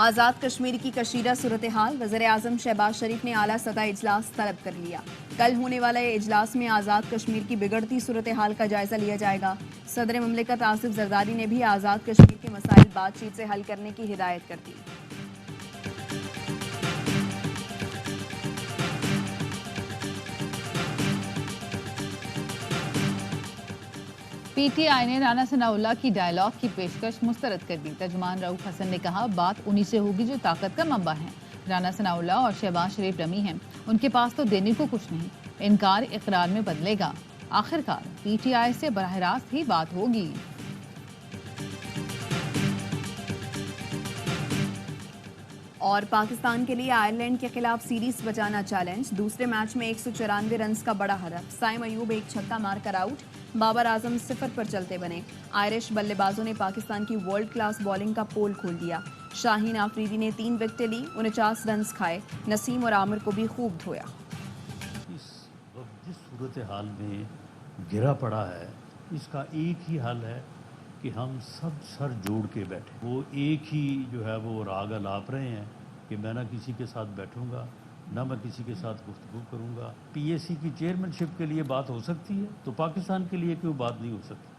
آزاد کشمیر کی کشیدہ صورتحال، وزیر اعظم شہباز شریف نے اعلیٰ سطح اجلاس طلب کر لیا۔ کل ہونے والے اجلاس میں آزاد کشمیر کی بگڑتی صورتحال کا جائزہ لیا جائے گا۔ صدر مملکت آصف زرداری نے بھی آزاد کشمیر کے مسائل بات چیت سے حل کرنے کی ہدایت کر دی۔ پی ٹی آئی نے رانا ثناءاللہ کی ڈائیلاگ کی پیشکش مسترد کر دی۔ ترجمان رؤف حسن نے کہا، بات انہی سے ہوگی جو طاقت کا منبع ہے۔ رانا ثناءاللہ اور شہباز شریف ڈمی ہیں، ان کے پاس تو دینے کو کچھ نہیں۔ انکار اقرار میں بدلے گا۔ آخرکار پی ٹی آئی سے براہ راست ہی بات ہوگی۔ اور پاکستان کے لیے آئرلینڈ کے خلاف سیریز بچانا چیلنج، دوسرے میچ میں 194 رنز کا بڑا ہدف، سائم ایوب ایک چھکا مار کر آؤٹ، بابر اعظم 0 پر چلتے بنے۔ آئرش بلے بازوں نے پاکستان کی ورلڈ کلاس بولنگ کا پول کھول دیا۔ شاہین آفریدی نے 3 وکٹیں لی، 49 رنز کھائے، نسیم اور عامر کو بھی خوب دھویا۔ اس وقت جس صورتحال میں گرا پڑا ہے، اس کا ایک ہی حل ہے کہ ہم سب سر جوڑ کے بیٹھیں۔ وہ ایک ہی جو ہے وہ راگ الاپ رہے ہیں کہ میں نہ کسی کے ساتھ بیٹھوں گا، نہ میں کسی کے ساتھ گفتگو کروں گا۔ پی اے سی کی چیئرمین شپ کے لیے بات ہو سکتی ہے تو پاکستان کے لیے کوئی بات نہیں ہو سکتی۔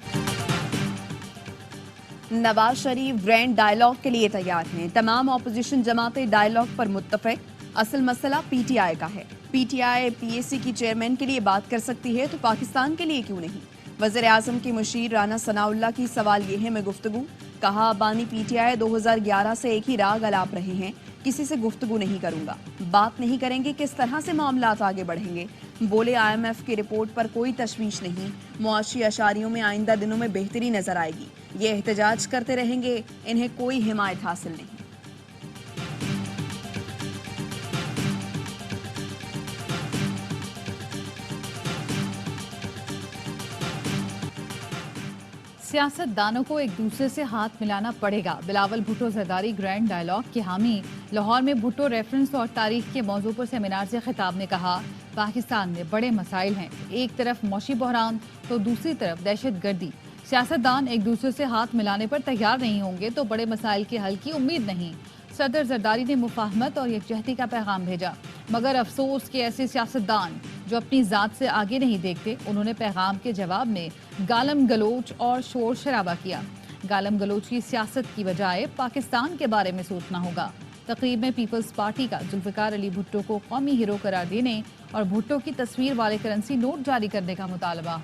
نواز شریف گرینڈ ڈائیلاگ کے لیے تیار ہیں۔ تمام اپوزیشن جماعتیں ڈائیلاگ پر متفق، اصل مسئلہ پی ٹی آئی کا ہے۔ پی ٹی آئی پی اے سی کی چیئرمین کے لیے بات کر سکتی ہے تو پاکستان کے لیے کیوں نہیں؟ وزیر اعظم کی مشیر رانا ثناءاللہ کی سوال یہ ہے میں گفتگو، کہا بانی پی ٹی آئی 2011 سے ایک ہی راگ الاپ رہے ہیں، کسی سے گفتگو نہیں کروں گا، بات نہیں کریں گے، کس طرح سے معاملات آگے بڑھیں گے؟ بولے آئی ایم ایف کی رپورٹ پر کوئی تشویش نہیں، معاشی اشاریوں میں آئندہ دنوں میں بہتری نظر آئے گی، یہ احتجاج کرتے رہیں گے، انہیں کوئی حمایت حاصل نہیں۔ سیاست دانوں کو ایک دوسرے سے ہاتھ ملانا پڑے گا۔ بلاول بھٹو زرداری گرینڈ ڈائیلاگ کے حامی۔ لاہور میں بھٹو ریفرنس اور تاریخ کے موضوع پر سیمینار سے خطاب میں کہا، پاکستان میں بڑے مسائل ہیں، ایک طرف معاشی بحران تو دوسری طرف دہشت گردی۔ سیاستدان ایک دوسرے سے ہاتھ ملانے پر تیار نہیں ہوں گے تو بڑے مسائل کے حل کی امید نہیں۔ صدر زرداری نے مفاہمت اور یکجہتی کا پیغام بھیجا، مگر افسوس کہ ایسے سیاستدان جو اپنی ذات سے آگے نہیں دیکھتے، انہوں نے پیغام کے جواب میں گالم گلوچ اور شور شرابہ کیا۔ گالم گلوچ کی سیاست کی بجائے پاکستان کے بارے میں سوچنا ہوگا۔ تقریب میں پیپلز پارٹی کا ذوالفقار علی بھٹو کو قومی ہیرو قرار دینے اور بھٹو کی تصویر والے کرنسی نوٹ جاری کرنے کا مطالبہ۔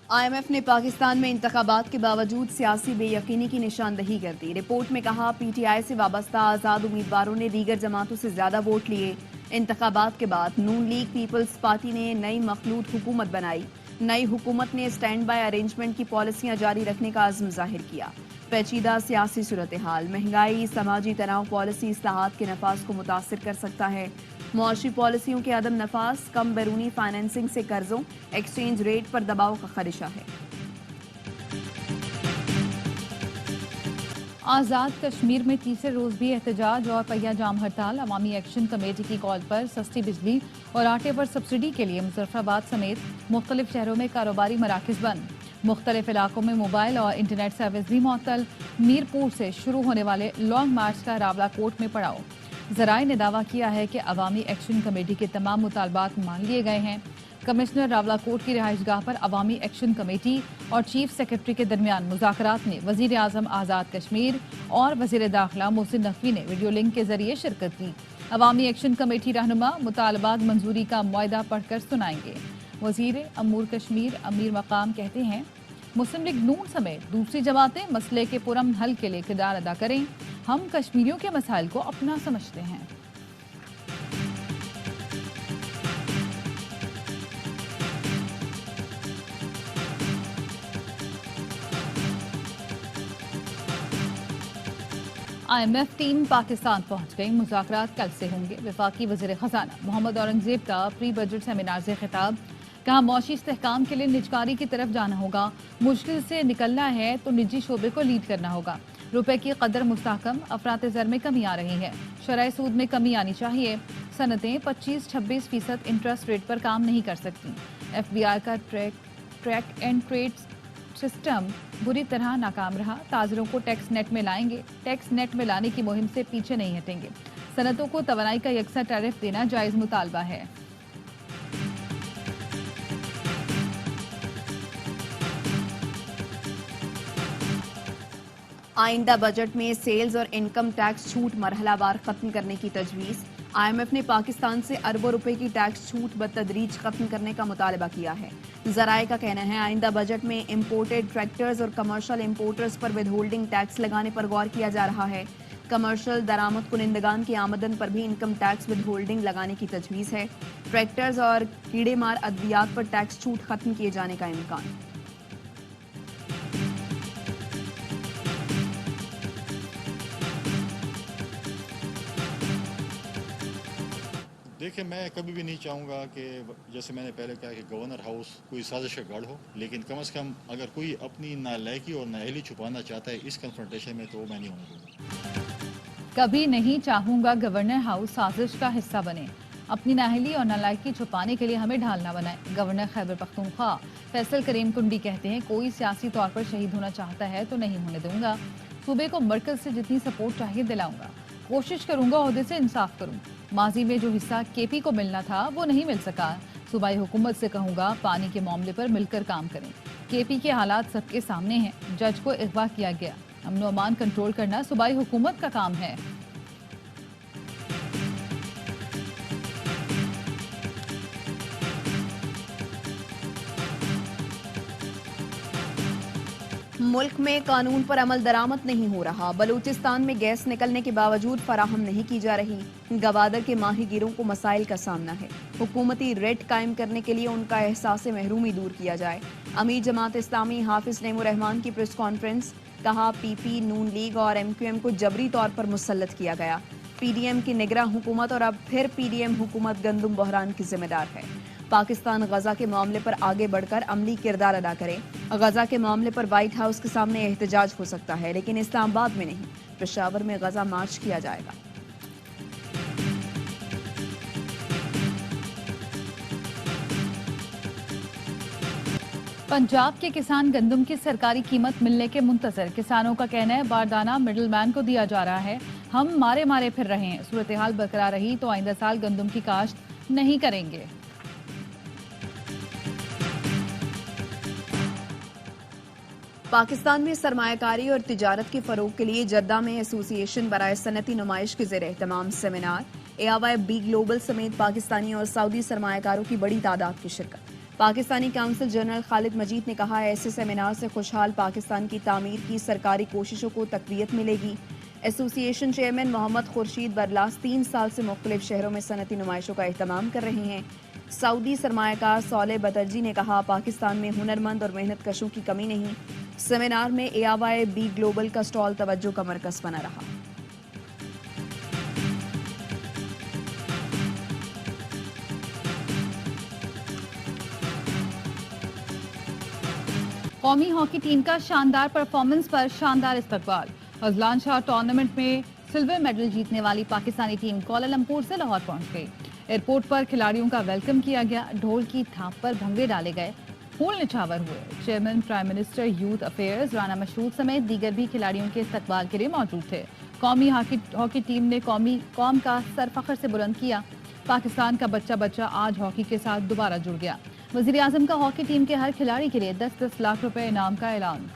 آئی ایم ایف نے پاکستان میں انتخابات کے باوجود سیاسی بے یقینی کی نشاندہی کر دی۔ رپورٹ میں کہا پی ٹی آئی سے وابستہ آزاد امیدواروں نے دیگر جماعتوں سے زیادہ ووٹ لیے۔ انتخابات کے بعد نون لیگ پیپلز پارٹی نے نئی مخلوط حکومت بنائی۔ نئی حکومت نے اسٹینڈ بائی ارینجمنٹ کی پالیسیاں جاری رکھنے کا عزم ظاہر کیا۔ پیچیدہ سیاسی صورتحال، مہنگائی، سماجی تناؤ پالیسی اصلاحات کے نفاذ کو متاثر کر سکتا ہے۔ معاشی پالیسیوں کے عدم نفاذ، کم بیرونی فائنینسنگ سے قرضوں، ایکسچینج ریٹ پر دباؤ کا خدشہ ہے۔ آزاد کشمیر میں تیسرے روز بھی احتجاج اور پہیہ جام ہڑتال۔ عوامی ایکشن کمیٹی کی کال پر سستی بجلی اور آٹے پر سبسڈی کے لیے مظفر آباد سمیت مختلف شہروں میں کاروباری مراکز بند۔ مختلف علاقوں میں موبائل اور انٹرنیٹ سروس بھی معطل۔ میرپور سے شروع ہونے والے لانگ مارچ کا راولہ کوٹ میں پڑاؤ۔ ذرائع نے دعویٰ کیا ہے کہ عوامی ایکشن کمیٹی کے تمام مطالبات مان لیے گئے ہیں۔ کمشنر راولہ کوٹ کی رہائش گاہ پر عوامی ایکشن کمیٹی اور چیف سیکرٹری کے درمیان مذاکرات میں وزیر اعظم آزاد کشمیر اور وزیر داخلہ محسن نقوی نے ویڈیو لنک کے ذریعے شرکت کی۔ عوامی ایکشن کمیٹی رہنما مطالبات منظوری کا معاہدہ پڑھ کر سنائیں گے۔ وزیر امور کشمیر امیر مقام کہتے ہیں، مسلم لیگ نون سمیت دوسری جماعتیں مسئلے کے پرامن حل کے لیے کردار ادا کریں، ہم کشمیریوں کے مسائل کو اپنا سمجھتے ہیں۔ I M F team Pakistan پہنچ گئی، مذاکرات کل سے ہوں گے۔ وفاقی وزیر خزانہ محمد اورنگزیب کا پری بجٹ سیمینار سے خطاب، کہا معاشی استحکام کے لیے نجکاری کی طرف جانا ہوگا، مشکل سے نکلنا ہے تو نجی شعبے کو لیڈ کرنا ہوگا۔ روپے کی قدر مستحکم، افراط زر میں کمی آ رہی ہے، شرح سود میں کمی آنی چاہیے، صنعتیں 25-26% انٹرسٹ ریٹ پر کام نہیں کر سکتی۔ ایف بی آئی کا ٹریک اینڈ ٹریس सिस्टम बुरी तरह नाकाम रहा। ताजरों को टैक्स नेट में लाएंगे। टैक्स नेट में लाने की मुहिम से पीछे नहीं हटेंगे। सनतों को तवानाई का यकसा टैरिफ देना जायज मुतालबा है। आइंदा बजट में सेल्स और इनकम टैक्स छूट मरहलावार खत्म करने की तजवीज़। IMF ने पाकिस्तान से अरबों रुपए की टैक्स छूट बतदरीज खत्म करने का मुतालबा किया है। ज़राए का कहना है आइंदा बजट में इम्पोर्टेड ट्रैक्टर्स और कमर्शियल इम्पोर्टर्स पर विदहोल्डिंग टैक्स लगाने पर गौर किया जा रहा है। कमर्शियल दरामद कुनिंदगान की आमदन पर भी इनकम टैक्स विदहोल्डिंग लगाने की तजवीज़ है। ट्रैक्टर्स और कीड़े मार अद्वियात पर टैक्स छूट खत्म किए जाने का इम्कान। देखिए, मैं कभी भी नहीं चाहूँगा कि जैसे मैंने पहले कहा कि गवर्नर हाउस कोई साजिश का गढ़ हो, लेकिन कम से कम अगर कोई अपनी नालायकी और नाअहली छुपाना चाहता है इस कन्फ्रंटेशन में, तो मैं नहीं होने दूँगा। कभी नहीं चाहूंगा गवर्नर हाउस साजिश का हिस्सा बने। अपनी नाअहली और नालायकी छुपाने के लिए हमें ढाल न बनाए। गवर्नर खैबर पख्तूनख्वा फैसल करीम कुंडी कहते हैं, कोई सियासी तौर पर शहीद होना चाहता है तो नहीं होने दूंगा। सूबे को मरकज से जितनी सपोर्ट चाहिए दिलाऊंगा। कोशिश करूंगा ओहदे से इंसाफ करूं। माजी में जो हिस्सा केपी को मिलना था वो नहीं मिल सका। सूबाई हुकूमत से कहूंगा पानी के मामले पर मिलकर काम करें। केपी के हालात सबके सामने हैं। जज को अगवा किया गया। अमन व अमान कंट्रोल करना सूबाई हुकूमत का काम है। मुल्क में कानून पर अमल दरामद नहीं हो रहा। बलूचिस्तान में गैस निकलने के बावजूद फराहम नहीं की जा रही। गवादर के माहीगीरों को मसाइल का सामना है। हुकूमती रेट कायम करने के लिए उनका एहसास महरूमी दूर किया जाए। अमीर जमात इस्लामी हाफिज नईमुर रहमान की प्रेस कॉन्फ्रेंस। कहा PP, नून लीग और MQM को जबरी तौर पर मुसल्लत किया गया। PDM की निगरान हुकूमत और अब फिर PDM हुकूमत गंदुम बहरान की जिम्मेदार है। पाकिस्तान गजा के मामले पर आगे बढ़कर अमली किरदार अदा करे। गजा के मामले पर व्हाइट हाउस के सामने एहतजाज हो सकता है, लेकिन इस्लामाबाद में नहीं। पेशावर में गजा मार्च किया जाएगा। पंजाब के किसान गंदम की सरकारी कीमत मिलने के मुंतजर। किसानों का कहना है बारदाना मिडल मैन को दिया जा रहा है। हम मारे मारे फिर रहे हैं। सूरत हाल बरकरार रही तो आइंदा साल गंदम की काश्त नहीं करेंगे। पाकिस्तान में सरमायाकारी और तिजारत के फरोग के लिए जद्दा में एसोसिएशन बराए सनती नुमाइश के ज़ेर एहतमाम सेमिनार। AIYB ग्लोबल समेत पाकिस्तानी और सऊदी सरमायाकारों की बड़ी तादाद की शिरकत। पाकिस्तानी काउंसिल जनरल खालिद मजीद ने कहा, ऐसे सेमिनार से खुशहाल पाकिस्तान की तामीर की सरकारी कोशिशों को तकवीयत मिलेगी। एसोसिएशन चेयरमैन मोहम्मद खुर्शीद बरलास 3 साल से मुख्तलिफ शहरों में सनती नुमाइशों का एहतमाम कर रहे हैं। सऊदी सरमायाकार सौले बतरजी ने कहा, पाकिस्तान में हुनरमंद और मेहनत कशों की कमी नहीं। सेमिनार में AIYB ग्लोबल का स्टॉल तवज्जो का मरकज बना रहा। कौमी हॉकी टीम का शानदार परफॉर्मेंस पर शानदार इस्तकबाल। अजलान शाह टूर्नामेंट में सिल्वर मेडल जीतने वाली पाकिस्तानी टीम कोलालमपुर से लाहौर पहुंच गई। एयरपोर्ट पर खिलाड़ियों का वेलकम किया गया। ढोल की थाप पर भंगड़े डाले गए। फूल निछावर हुए। Chairman, prime minister, youth affairs, Rana Mashhood समेत दीगर भी खिलाड़ियों के इस्तकबाल के लिए मौजूद थे। कौमी हॉकी टीम ने कौम का सर फख्र से बुलंद किया। पाकिस्तान का बच्चा बच्चा आज हॉकी के साथ दोबारा जुड़ गया। वजीर आजम का हॉकी टीम के हर खिलाड़ी के लिए 10-10 लाख रुपए इनाम का ऐलान।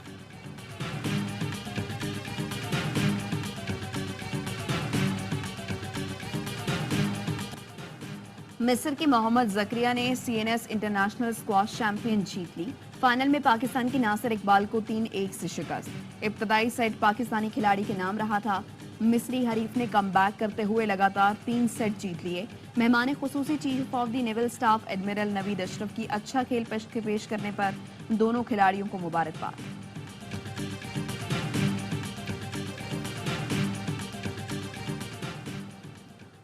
मिस्र के मोहम्मद जकरिया ने CNS इंटरनेशनल स्क्वाश चैंपियन जीत ली। फाइनल में पाकिस्तान की नासिर इकबाल को 3-1 से शिकस्त। इब्तदाई सेट पाकिस्तानी खिलाड़ी के नाम रहा था। मिस्री हरीफ ने कमबैक करते हुए लगातार 3 सेट जीत लिए। मेहमान खुसूसी chief of the naval staff admiral Naveed Ashraf की अच्छा खेल पेश करने पर दोनों खिलाड़ियों को मुबारकबाद।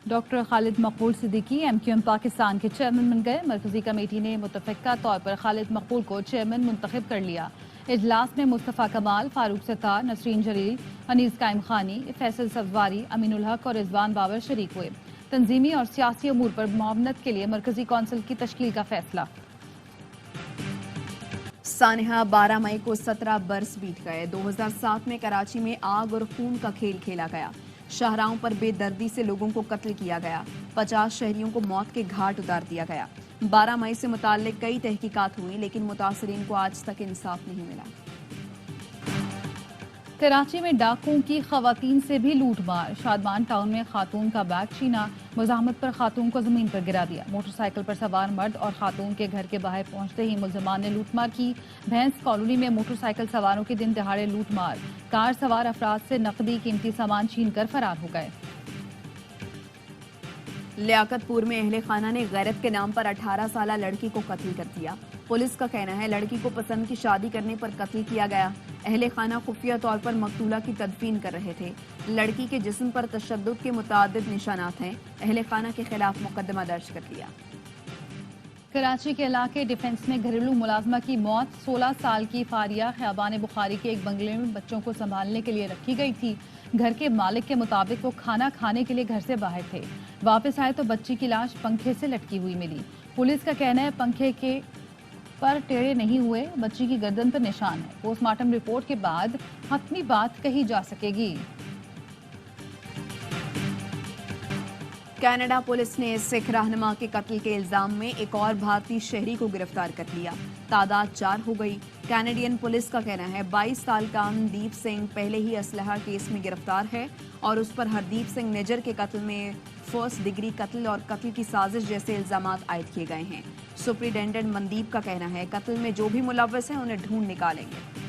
डॉक्टर खालिद मकबूल सिद्दीकी MQM पाकिस्तान के चेयरमैन बन गए। मरकजी कमेटी ने मुतफ़िक़ा तौर पर खालिद मकबूल को चेयरमैन मुंतखब कर लिया। इजलास में मुस्तफ़ा कमाल, फारूक सत्तार, नसरीन जलील, अनीस कायम खानी, फैसल सफवारी, अमीनुल हक और रिजवान बाबर शरीक हुए। तंजीमी और सियासी अमूर पर मुआवनत के लिए मरकजी कौंसिल की तश्कील का फैसला। सानहा 12 मई को 17 बरस बीत गए। 2007 में कराची में आग और खून का खेल खेला गया। शाहराहों पर बेदर्दी से लोगों को कत्ल किया गया। 50 शहरियों को मौत के घाट उतार दिया गया। 12 मई से मुताल्लिक कई तहकीकात हुई, लेकिन मुतासरीन को आज तक इंसाफ नहीं मिला। कराची में डाकुओं की खवातीन से भी लूटमार। शादमान टाउन में खातून का बैग छीना, मुज़ाहमत पर खातून को जमीन पर गिरा दिया। मोटरसाइकिल पर सवार मर्द और खातून के घर के बाहर पहुंचते ही मुलजमान ने लूटमार की। भैंस कॉलोनी में मोटरसाइकिल सवारों की दिन दहाड़े लूटमार। कार सवार अफराद से नकदी कीमती सामान छीन कर फरार हो गए। लियाकतपुर में अहले खाना ने गैरत के नाम पर 18 साला लड़की को कत्ल कर दिया। पुलिस का कहना है लड़की को पसंद की शादी करने पर कत्ल किया गया। अहले खाना खुफिया तौर पर मकतूला की तदफीन कर रहे थे। लड़की के जिस्म पर तशद्दुद के मुतादिद निशानात हैं। अहले खाना के खिलाफ मुकदमा दर्ज कर लिया। कराची के इलाके डिफेंस में घरेलू मुलाजमा की मौत। 16 साल की फारिया ख्याबान बुखारी के एक बंगले में बच्चों को संभालने के लिए रखी गई थी। घर के मालिक के मुताबिक वो खाना खाने के लिए घर से बाहर थे। वापस आए तो बच्ची की लाश पंखे से लटकी हुई मिली। पुलिस का कहना है पंखे के पर टेढ़े नहीं हुए, बच्ची की गर्दन पर निशान है। पोस्टमार्टम रिपोर्ट के बाद हतमी बात कही जा सकेगी। कनाडा पुलिस ने सिख रहनुमा के कत्ल के इल्जाम में एक और भारतीय शहरी को गिरफ्तार कर लिया। तादाद 4 हो गई। कैनेडियन पुलिस का कहना है 22 साल का अमनदीप सिंह पहले ही असलहा केस में गिरफ्तार है और उस पर हरदीप सिंह निजर के कत्ल में फर्स्ट डिग्री कत्ल और कत्ल की साजिश जैसे इल्जामात आयद किए गए हैं। सुप्रिंटेंडेंट मनदीप का कहना है कत्ल में जो भी मुलव्वस हैं उन्हें ढूंढ निकालेंगे।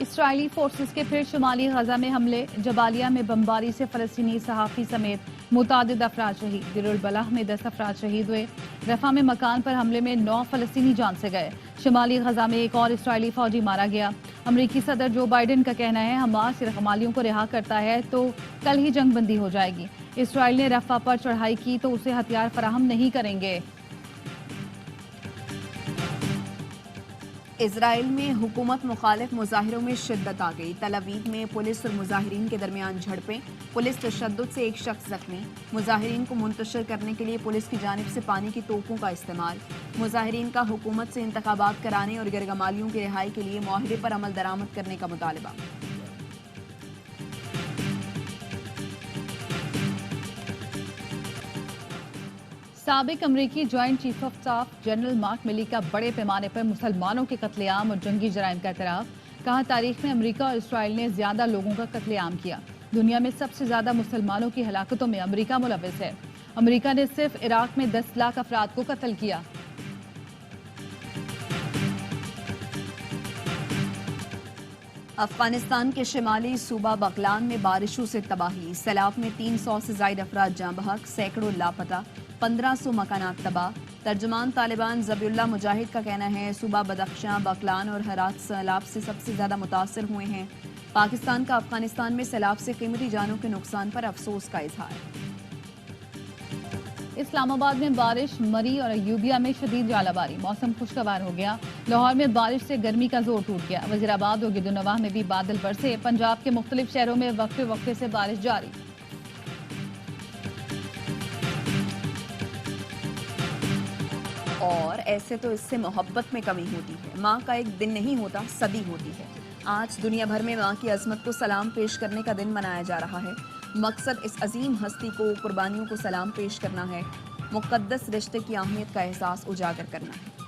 इसराइली फोर्सेस के फिर शुमाली गजा में हमले। जबालिया में बमबारी से फलस्तीनी सहाफ़ी समेत मुतादिद अफराद शहीद। दिरुल बलाह में 10 अफराद शहीद हुए। रफा में मकान पर हमले में 9 फलस्तीनी जान से गए। शुमाली गजा में एक और इसराइली फौजी मारा गया। अमरीकी सदर जो बाइडेन का कहना है हमास रखमालियों को रिहा करता है तो कल ही जंग बंदी हो जाएगी। इसराइल ने रफा पर चढ़ाई की तो उसे हथियार फराहम नहीं करेंगे। इजराइल में हुकूमत मुखालिफ मुजाहिरों में शिद्दत आ गई। तल अवीव में पुलिस और मुजाहिरीन के दरमियान झड़पें। पुलिस तशद्दुद से एक शख्स जख्मी। मुजाहिरीन को मुंतशिर करने के लिए पुलिस की जानिब से पानी की तोपों का इस्तेमाल। मुजाहिरीन का हुकूमत से इंतखाबात कराने और गिरगमालियों की रिहाई के लिए मुआहदे पर अमल दरामद करने का मुतालबा। साबिक अमरीकी joint chief of staff general mark मिली का बड़े पैमाने पर मुसलमानों के कत्लेआम और जंगी जराइम का एतराफ़। कहा तारीख में अमरीका और इसराइल ने ज्यादा लोगों का कत्लेआम किया। दुनिया में सबसे ज्यादा मुसलमानों की हलाकतों में अमरीका मुलव्वस है। अमरीका ने सिर्फ इराक में 10 लाख अफराद को कत्ल किया। अफगानिस्तान के शिमाली सूबा बगलान में बारिशों से तबाही। सैलाब में 300 से ज्यादा अफराद जाँ बहक, सैकड़ों लापता, 1500 मकानात तबाह। तर्जुमान तालिबान ज़बीउल्लाह मुजाहिद का कहना है सूबा बदख्शां, बगलान और हेरात सैलाब से सबसे ज्यादा मुतासर हुए हैं। पाकिस्तान का अफगानिस्तान में सैलाब से कीमती जानों के नुकसान पर अफसोस का इजहार। इस्लामाबाद में बारिश, मरी और अयूबिया में शदीद जालाबारी। मौसम खुशगवार हो गया। लाहौर में बारिश से गर्मी का जोर टूट गया। वजीराबाद और गिरदुनवाह में भी बादल बरसे। पंजाब के मुख्तलिफ शहरों में वक्फे वक्फे से बारिश जारी। और ऐसे तो इससे मोहब्बत में कमी होती है। माँ का एक दिन नहीं होता, सदी होती है। आज दुनिया भर में माँ की अजमत को सलाम पेश करने का दिन मनाया जा रहा है। मकसद इस अजीम हस्ती को, कुर्बानियों को सलाम पेश करना है। मुक़द्दस रिश्ते की अहमियत का एहसास उजागर करना है।